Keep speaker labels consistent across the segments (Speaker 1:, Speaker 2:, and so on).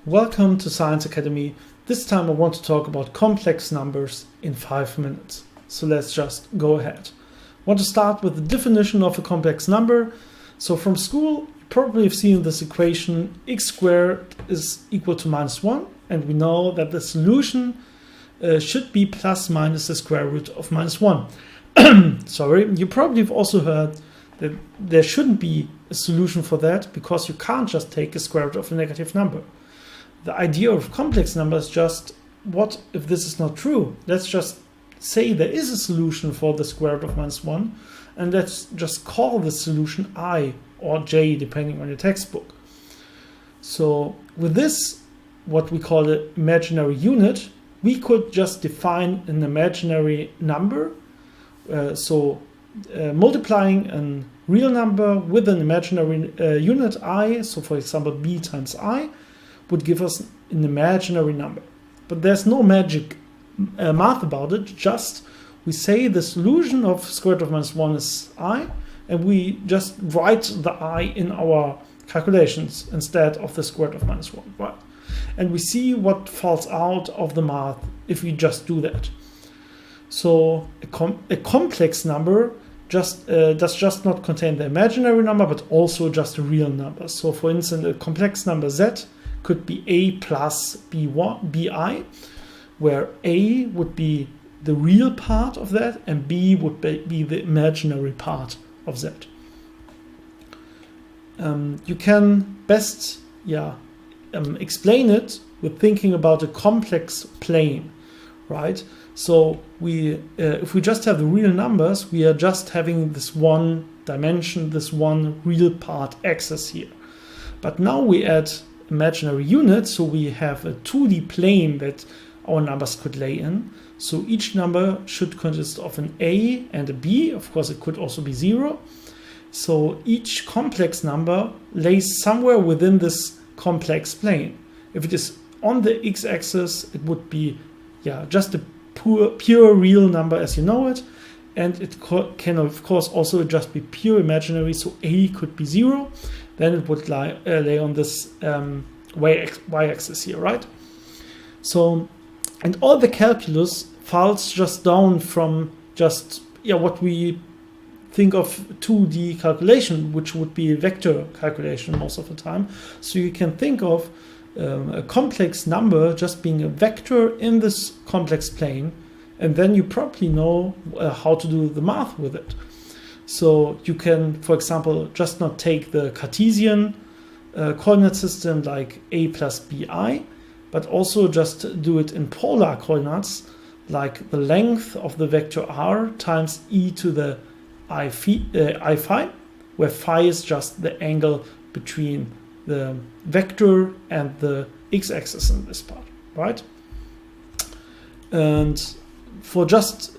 Speaker 1: Welcome to Science Academy. This time I want to talk about complex numbers in 5 minutes. So let's just go ahead. I want to start with the definition of a complex number. So from school, you probably have seen this equation x squared is equal to -1. And we know that the solution should be plus minus the square root of -1. Sorry, you probably have also heard that there shouldn't be a solution for that because you can't just take a square root of a negative number. The idea of complex numbers is just, what if this is not true? Let's just say there is a solution for the square root of -1, and let's just call the solution I or J, depending on your textbook. So with this, what we call the imaginary unit, we could just define an imaginary number. Multiplying a real number with an imaginary unit I, so for example b times I, would give us an imaginary number. But there's no magic math about it, just we say the solution of square root of -1 is I, and we just write the I in our calculations instead of the square root of -1. Right? And we see what falls out of the math if we just do that. So a complex number does just not contain the imaginary number, but also just a real number. So for instance, a complex number z could be a plus bi, where a would be the real part of that and b would be the imaginary part of z. You can best explain it with thinking about a complex plane, right? So if we just have the real numbers, we are just having this one dimension, this one real part axis here. But now we add imaginary units, so we have a 2D plane that our numbers could lay in. So each number should consist of an A and a B. Of course, it could also be 0. So each complex number lays somewhere within this complex plane. If it is on the x-axis, it would be just a pure real number as you know it, and it can of course also just be pure imaginary, so a could be 0, then it would lay on this y-axis here, right? So, and all the calculus falls just down from just what we think of 2D calculation, which would be a vector calculation most of the time. So you can think of a complex number just being a vector in this complex plane, and then you probably know how to do the math with it. So you can, for example, just not take the Cartesian coordinate system like a plus bi, but also just do it in polar coordinates, like the length of the vector r times e to the I phi, where phi is just the angle between the vector and the x-axis in this part, right? And for just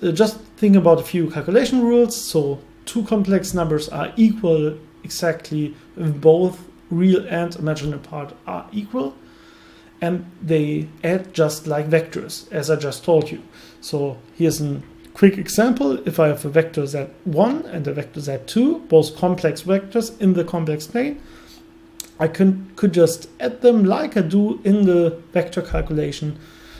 Speaker 1: think about a few calculation rules. So two complex numbers are equal exactly if both real and imaginary part are equal, and they add just like vectors, as I just told you. So here's a quick example. If I have a vector z1 and a vector z2, both complex vectors in the complex plane, I could just add them like I do in the vector calculation.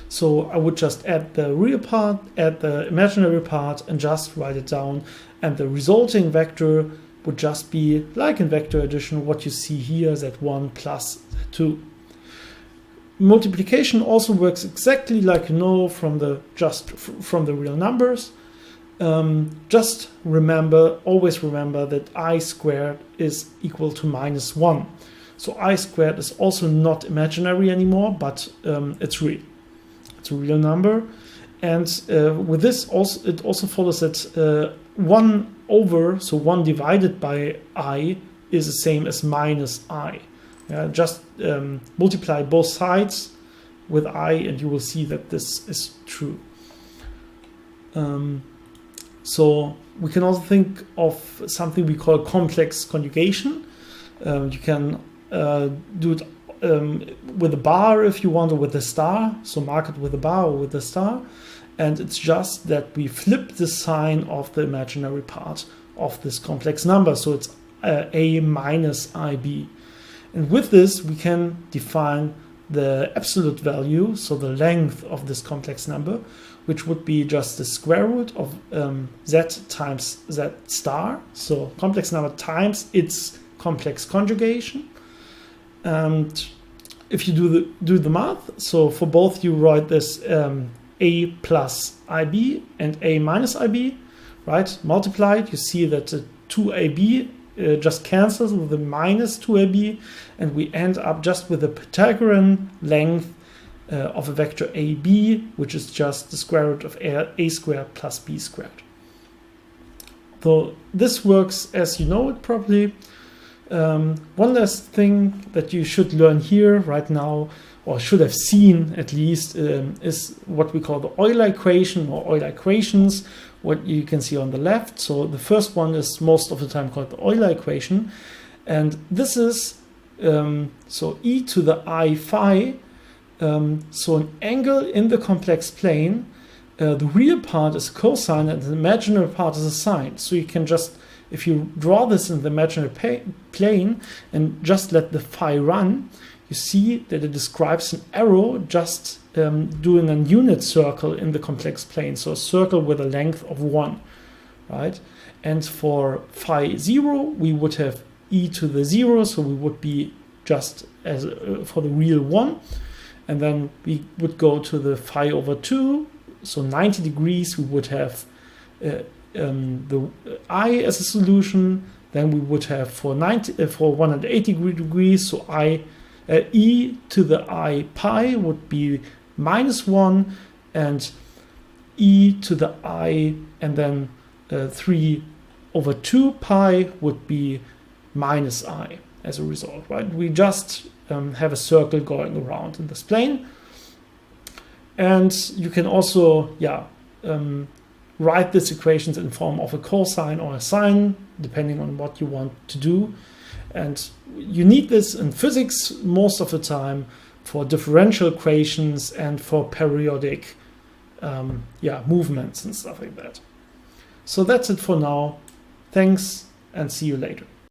Speaker 1: So I would just add the real part, add the imaginary part, and just write it down. And the resulting vector would just be, like in vector addition, what you see here, z1 plus z2. Multiplication also works exactly like you know from the real numbers. Just always remember that I squared is equal to -1. So I squared is also not imaginary anymore, but it's real. It's a real number. And with this, it also follows that 1 divided by I is the same as -I. Just multiply both sides with I, and you will see that this is true. So we can also think of something we call complex conjugation. You can do it with a bar if you want, or with a star. So mark it with a bar or with a star. And it's just that we flip the sign of the imaginary part of this complex number. So it's a minus IB. And with this, we can define the absolute value, so the length of this complex number, which would be just the square root of z times z star, so complex number times its complex conjugation. And if you do the math, so for both you write this a plus ib and a minus ib, right? Multiplied, you see that the 2ab just cancels with the minus 2ab, and we end up just with the Pythagorean length of a vector ab, which is just the square root of a squared plus b squared. So this works as you know it probably. One last thing that you should learn here right now, or should have seen at least, is what we call the Euler equation or Euler equations, what you can see on the left. So the first one is most of the time called the Euler equation, and this is so e to the I phi, so an angle in the complex plane. The real part is cosine and the imaginary part is a sine. So you can just, if you draw this in the imaginary plane and just let the phi run, you see that it describes an arrow just doing a unit circle in the complex plane, so a circle with a length of 1, right? And for phi 0, we would have e to the 0, so we would be just as for the real 1, and then we would go to the phi over 2, so 90 degrees, we would have the I as a solution. Then we would have for 180 degrees, so e to the I pi would be -1, and e to the I and then 3 over 2 pi would be -I as a result, right? We just have a circle going around in this plane. And you can also, write these equations in form of a cosine or a sine, depending on what you want to do. And you need this in physics most of the time for differential equations and for periodic movements and stuff like that. So that's it for now. Thanks and see you later.